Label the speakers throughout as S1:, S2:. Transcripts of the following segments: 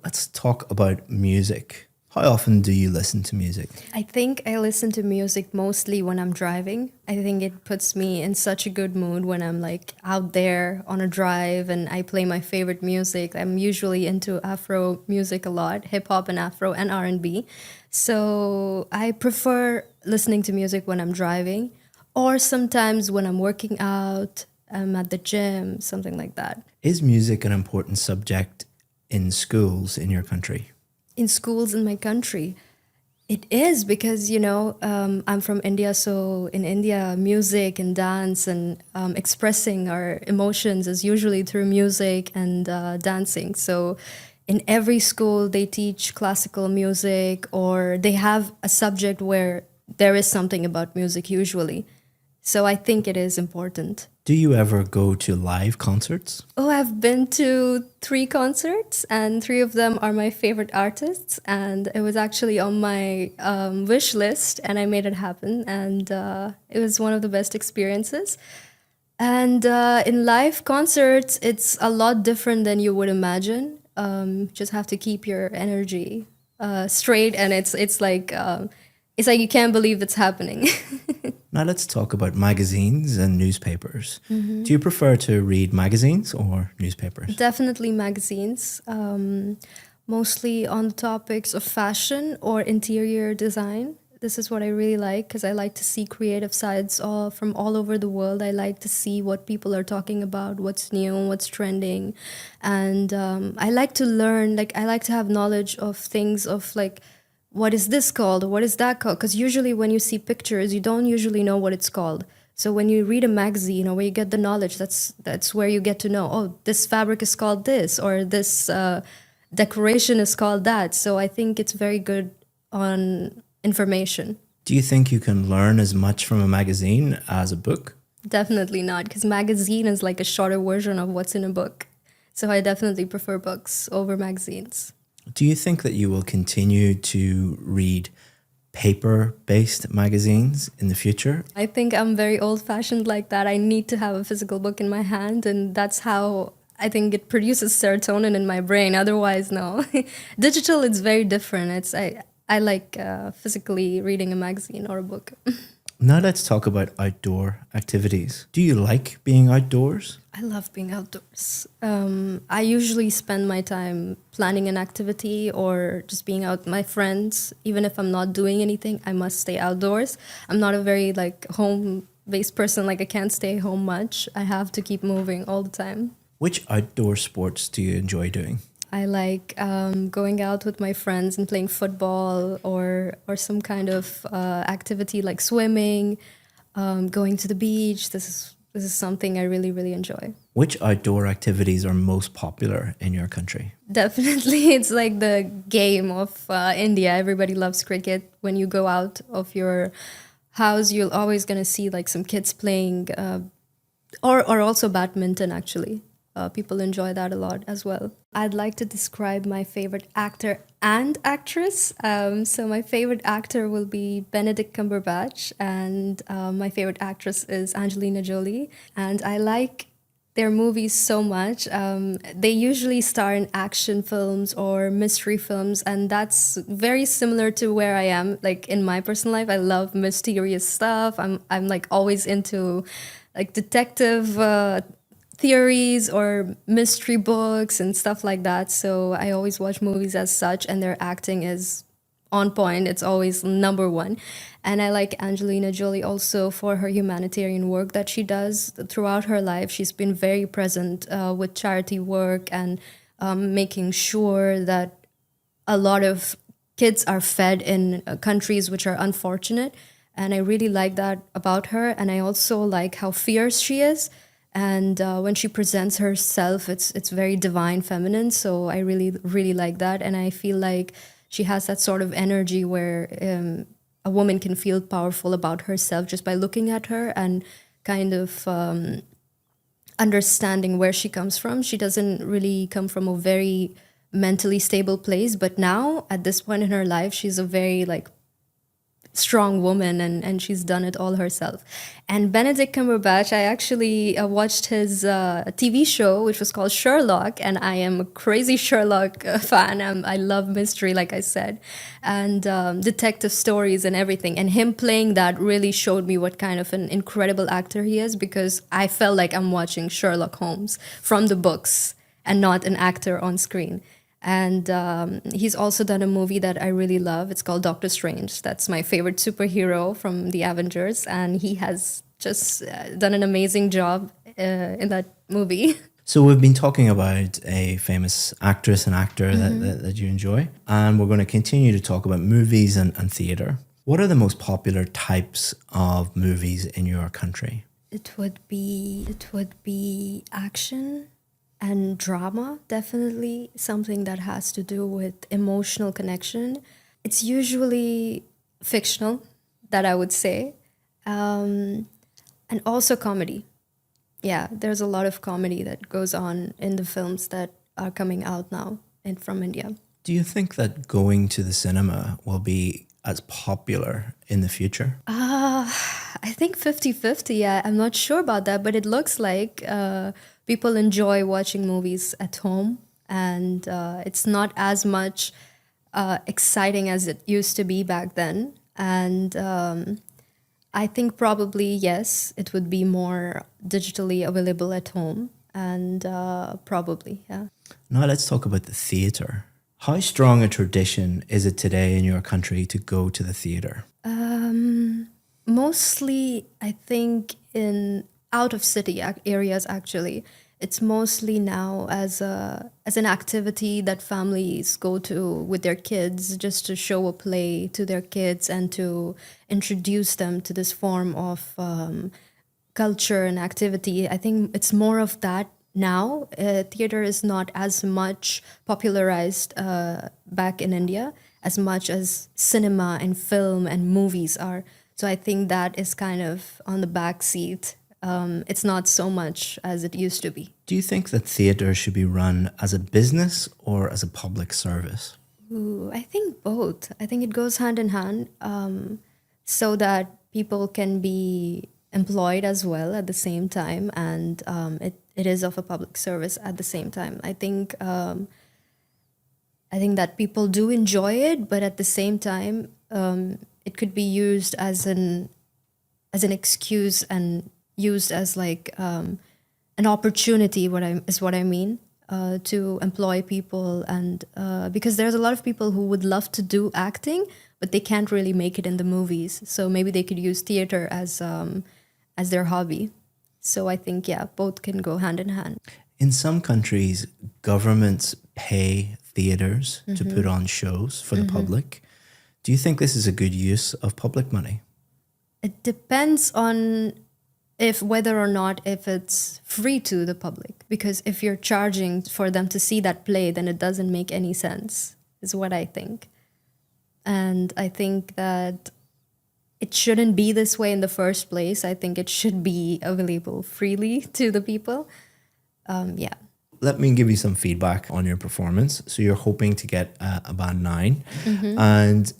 S1: Let's talk about music. How often do you listen to music?
S2: I think I listen to music mostly when I'm driving. I think it puts me in such a good mood when I'm like out there on a drive and I play my favorite music. I'm usually into Afro music a lot, hip hop and Afro and R&B. So I prefer listening to music when I'm driving or sometimes when I'm working out, I'm at the gym, something like that.
S1: Is music an important subject in schools in your country?
S2: In schools in my country, it is because, I'm from India. So in India, music and dance and expressing our emotions is usually through music and dancing. So in every school, they teach classical music or they have a subject where there is something about music usually. So I think it is important.
S1: Do you ever go to live concerts?
S2: Oh, I've been to 3 concerts, and 3 of them are my favorite artists. And it was actually on my wish list, and I made it happen. And it was one of the best experiences. And in live concerts, it's a lot different than you would imagine. Just have to keep your energy straight, and it's like you can't believe it's happening.
S1: Now let's talk about magazines and newspapers. Do you prefer to read magazines or newspapers?
S2: Definitely magazines, mostly on the topics of fashion or interior design. This is what I really like because I like to see creative sides from all over the world. I like to see what people are talking about, what's new, what's trending. And I like to learn, like, I like to have knowledge of things of like, what is this called? What is that called? Because usually when you see pictures, you don't usually know what it's called. So when you read a magazine or where you get the knowledge, that's where you get to know, oh, this fabric is called this or this decoration is called that. So I think it's very good on information.
S1: Do you think you can learn as much from a magazine as a book?
S2: Definitely not, because magazine is like a shorter version of what's in a book. So I definitely prefer books over magazines.
S1: Do you think that you will continue to read paper-based magazines in the future?
S2: I think I'm very old-fashioned like that. I need to have a physical book in my hand, and that's how I think it produces serotonin in my brain. Otherwise, no. Digital, it's very different. I like physically reading a magazine or a book.
S1: Now let's talk about outdoor activities. Do you like being outdoors?
S2: I love being outdoors. I usually spend my time planning an activity or just being out with my friends. Even if I'm not doing anything, I must stay outdoors. I'm not a very like home-based person. Like I can't stay home much. I have to keep moving all the time.
S1: Which outdoor sports do you enjoy doing?
S2: I like going out with my friends and playing football or some kind of activity like swimming, going to the beach. This is something I really, really enjoy.
S1: Which outdoor activities are most popular in your country?
S2: Definitely, it's like the game of India. Everybody loves cricket. When you go out of your house, you're always gonna see like some kids playing, or also badminton. Actually, people enjoy that a lot as well. I'd like to describe my favorite actor and actress. So my favorite actor will be Benedict Cumberbatch, and my favorite actress is Angelina Jolie. And I like their movies so much. They usually star in action films or mystery films, and that's very similar to where I am. Like in my personal life, I love mysterious stuff. I'm like always into like detective theories or mystery books and stuff like that. So I always watch movies as such, and their acting is on point. It's always number one. And I like Angelina Jolie also for her humanitarian work that she does throughout her life. She's been very present with charity work and making sure that a lot of kids are fed in countries which are unfortunate. And I really like that about her. And I also like how fierce she is. And when she presents herself, it's very divine feminine. So I really, really like that. And I feel like she has that sort of energy where a woman can feel powerful about herself just by looking at her and kind of understanding where she comes from. She doesn't really come from a very mentally stable place, but now at this point in her life, she's a very like strong woman, and she's done it all herself. And Benedict Cumberbatch, I actually watched his TV show, which was called Sherlock, and I am a crazy Sherlock fan. I love mystery, like I said, and detective stories and everything. And him playing that really showed me what kind of an incredible actor he is, because I felt like I'm watching Sherlock Holmes from the books and not an actor on screen. And he's also done a movie that I really love. It's called Doctor Strange. That's my favorite superhero from the Avengers. And he has just done an amazing job in that movie.
S1: So we've been talking about a famous actress and actor that you enjoy. And we're going to continue to talk about movies and theatre. What are the most popular types of movies in your country?
S2: It would be action and drama, definitely something that has to do with emotional connection. It's usually fictional, that I would say, and also comedy. Yeah, there's a lot of comedy that goes on in the films that are coming out now and from India.
S1: Do you think that going to the cinema will be as popular in the future?
S2: I think 50-50, yeah. I'm not sure about that, but it looks like people enjoy watching movies at home, and it's not as much exciting as it used to be back then. And I think probably, yes, it would be more digitally available at home, and probably, yeah.
S1: Now let's talk about the theatre. How strong a tradition is it today in your country to go to the theatre?
S2: Mostly, I think in out of city areas, actually. It's mostly now as an activity that families go to with their kids, just to show a play to their kids and to introduce them to this form of culture and activity. I think it's more of that now. Theater is not as much popularized back in India as much as cinema and film and movies are. So I think that is kind of on the back seat. It's not so much as it used to be.
S1: Do you think that theatre should be run as a business or as a public service?
S2: Ooh, I think both. I think it goes hand in hand, so that people can be employed as well at the same time, and it is of a public service at the same time. I think that people do enjoy it, but at the same time, it could be used as an excuse and used as like an opportunity. What I mean to employ people, and because there's a lot of people who would love to do acting, but they can't really make it in the movies. So maybe they could use theater as their hobby. So I think, yeah, both can go hand in hand.
S1: In some countries, governments pay theatres to put on shows for the public. Do you think this is a good use of public money?
S2: It depends on whether or not if it's free to the public. Because if you're charging for them to see that play, then it doesn't make any sense, is what I think. And I think that it shouldn't be this way in the first place. I think it should be available freely to the people. Yeah.
S1: Let me give you some feedback on your performance. So you're hoping to get a band 9. And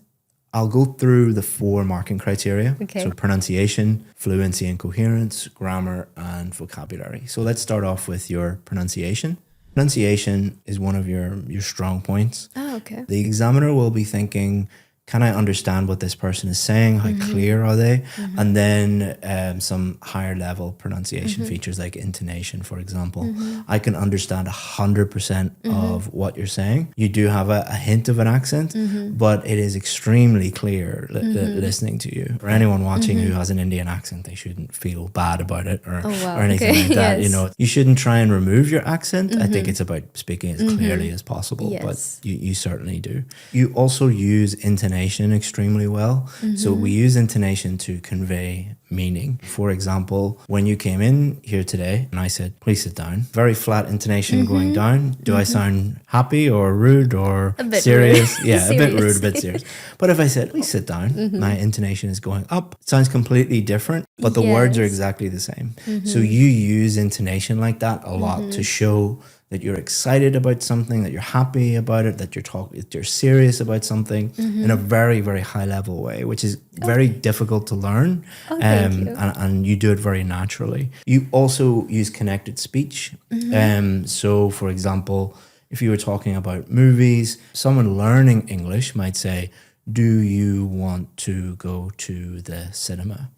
S1: I'll go through the 4 marking criteria.
S2: Okay.
S1: So pronunciation, fluency and coherence, grammar, and vocabulary. So let's start off with your pronunciation. Pronunciation is one of your strong points.
S2: Oh, okay.
S1: The examiner will be thinking, can I understand what this person is saying? How clear are they? And then some higher level pronunciation features like intonation, for example. I can understand 100% of what you're saying. You do have a hint of an accent, but it is extremely clear listening to you. For anyone watching who has an Indian accent, they shouldn't feel bad about it or anything like that.
S2: Yes.
S1: You know, you shouldn't try and remove your accent. I think it's about speaking as clearly as possible,
S2: Yes.
S1: but you certainly do. You also use intonation extremely well. So we use intonation to convey meaning. For example, when you came in here today and I said, please sit down, very flat intonation going down. Do I sound happy or rude or
S2: A bit
S1: serious?
S2: rude.
S1: Yeah, a bit rude,
S2: Serious.
S1: a bit serious. But if I said, please sit down, my intonation is going up. It sounds completely different, but the words are
S2: Yes.
S1: exactly the same. So you use intonation like that a lot to show that you're excited about something, that you're happy about it, that you're serious about something in a very, very high level way, which is very difficult to learn.
S2: Thank you.
S1: And you do it very naturally. You also use connected speech. So, for example, if you were talking about movies, someone learning English might say, do you want to go to the cinema?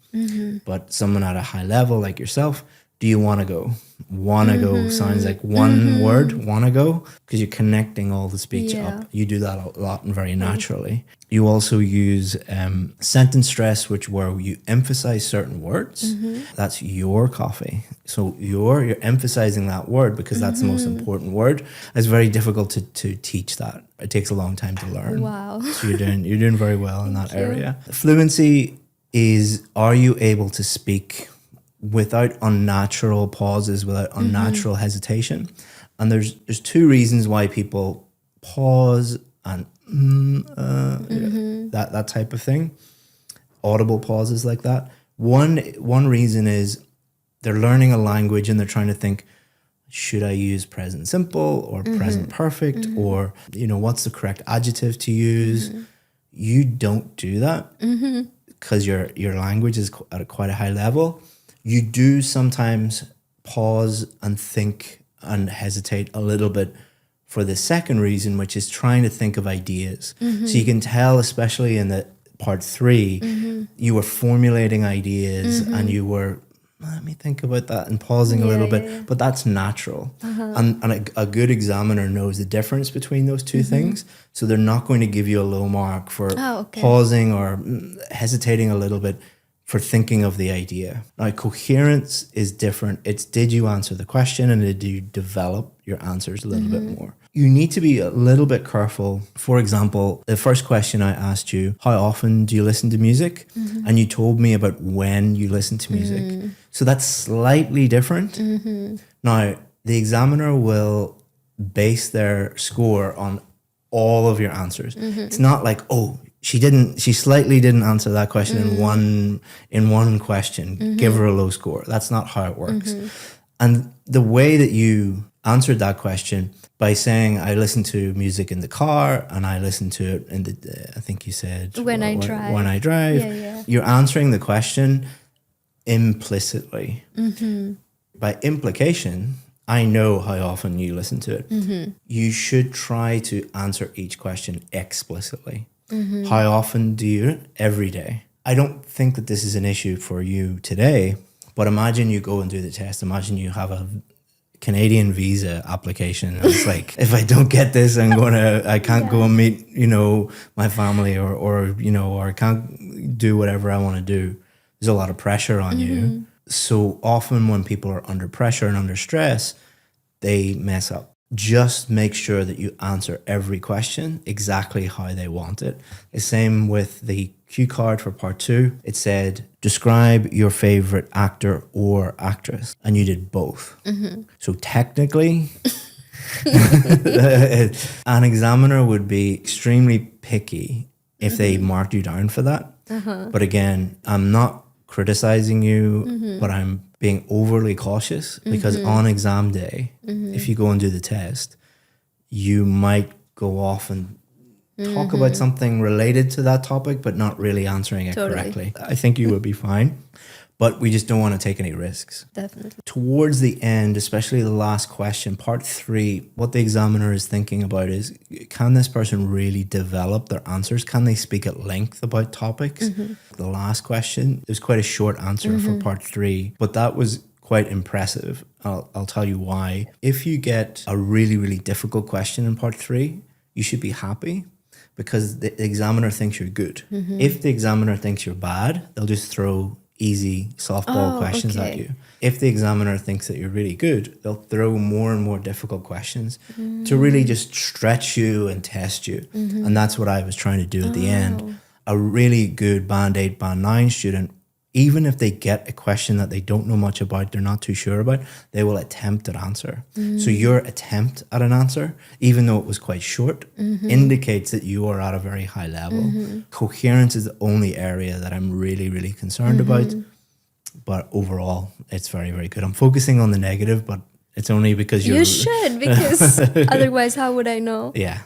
S1: But someone at a high level like yourself, do you want to go? Want to go sounds like one word, want to go, because you're connecting all the speech up. You do that a lot and very naturally. You also use sentence stress, where you emphasize certain words. That's your coffee. So you're emphasizing that word because that's the most important word. It's very difficult to teach that. It takes a long time to learn.
S2: Wow.
S1: So you're doing very well in that area. Fluency is, are you able to speak without unnatural pauses, without unnatural hesitation? And there's two reasons why people pause and that type of thing, audible pauses like that. One reason is they're learning a language and they're trying to think, should I use present simple or present perfect, or what's the correct adjective to use? You don't do that because your language is at quite a high level. You do sometimes pause and think and hesitate a little bit for the second reason, which is trying to think of ideas. So you can tell, especially in the part 3, you were formulating ideas and you were, let me think about that, and pausing a little bit. But that's natural. And a good examiner knows the difference between those two things. So they're not going to give you a low mark for pausing or hesitating a little bit for thinking of the idea. Now, coherence is different. It's, did you answer the question, and did you develop your answers a little bit more? You need to be a little bit careful. For example, the first question I asked you, how often do you listen to music? And you told me about when you listen to music. So that's slightly different. Now, the examiner will base their score on all of your answers. It's not like, oh, she slightly didn't answer that question in one question, give her a low score. That's not how it works. And the way that you answered that question by saying, I listen to music in the car and I listen to it in the, I think you said,
S2: when I drive.
S1: When I drive. You're answering the question implicitly. By implication, I know how often you listen to it. You should try to answer each question explicitly. How often do you? Every day. I don't think that this is an issue for you today, but imagine you go and do the test. Imagine you have a Canadian visa application. And it's like, if I don't get this, I can't go and meet, my family or I can't do whatever I want to do. There's a lot of pressure on you. So often when people are under pressure and under stress, they mess up. Just make sure that you answer every question exactly how they want it. The same with the cue card for part 2. It said, describe your favorite actor or actress. And you did both. So technically, an examiner would be extremely picky if they marked you down for that. But again, I'm not criticizing you, but I'm being overly cautious because on exam day, if you go and do the test, you might go off and talk about something related to that topic, but not really answering it correctly. I think you would be fine, but we just don't want to take any risks.
S2: Definitely.
S1: Towards the end, especially the last question, part 3, what the examiner is thinking about is, can this person really develop their answers? Can they speak at length about topics? The last question, there's quite a short answer for part 3, but that was quite impressive. I'll tell you why. If you get a really, really difficult question in part 3, you should be happy because the examiner thinks you're good. If the examiner thinks you're bad, they'll just throw easy softball questions at you. If the examiner thinks that you're really good, they'll throw more and more difficult questions to really just stretch you and test you. And that's what I was trying to do at the end. A really good Band 8, Band 9 student, even if they get a question that they don't know much about, they're not too sure about, they will attempt an answer. So your attempt at an answer, even though it was quite short, indicates that you are at a very high level. Coherence is the only area that I'm really, really concerned about. But overall, it's very, very good. I'm focusing on the negative, but It's only because you're...
S2: You should, because otherwise, how would I know?
S1: Yeah.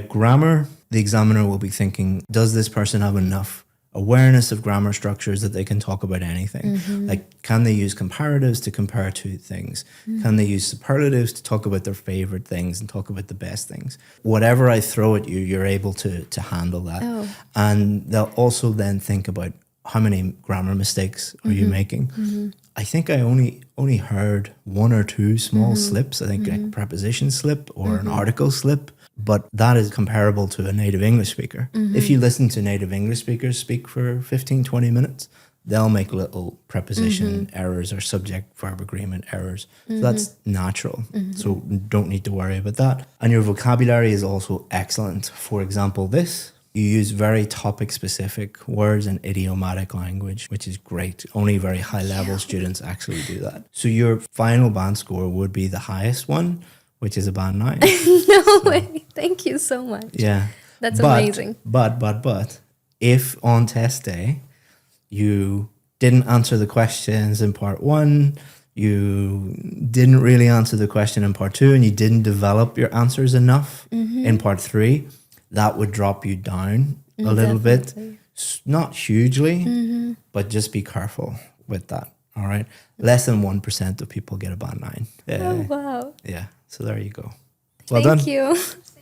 S1: Grammar, the examiner will be thinking, does this person have enough awareness of grammar structures that they can talk about anything? Like, can they use comparatives to compare two things? Can they use superlatives to talk about their favorite things and talk about the best things? Whatever I throw at you, you're able to handle that.
S2: Oh.
S1: And they'll also then think about, how many grammar mistakes are you making? I think I only heard one or two small slips. I think like preposition slip or an article slip, but that is comparable to a native English speaker. If you listen to native English speakers speak for 15, 20 minutes, they'll make little preposition errors or subject-verb agreement errors. So that's natural. So don't need to worry about that. And your vocabulary is also excellent. For example, this. You use very topic-specific words and idiomatic language, which is great. Only very high-level students actually do that. So your final band score would be the highest one, which is a band 9.
S2: No way. Thank you so much.
S1: Yeah.
S2: That's amazing.
S1: But, if on test day, you didn't answer the questions in part 1, you didn't really answer the question in part 2, and you didn't develop your answers enough in part 3, that would drop you down a little bit. Not hugely, but just be careful with that. All right. Less than 1% of people get a band 9.
S2: Oh, wow.
S1: Yeah. So there you go. Well done.
S2: Thank you.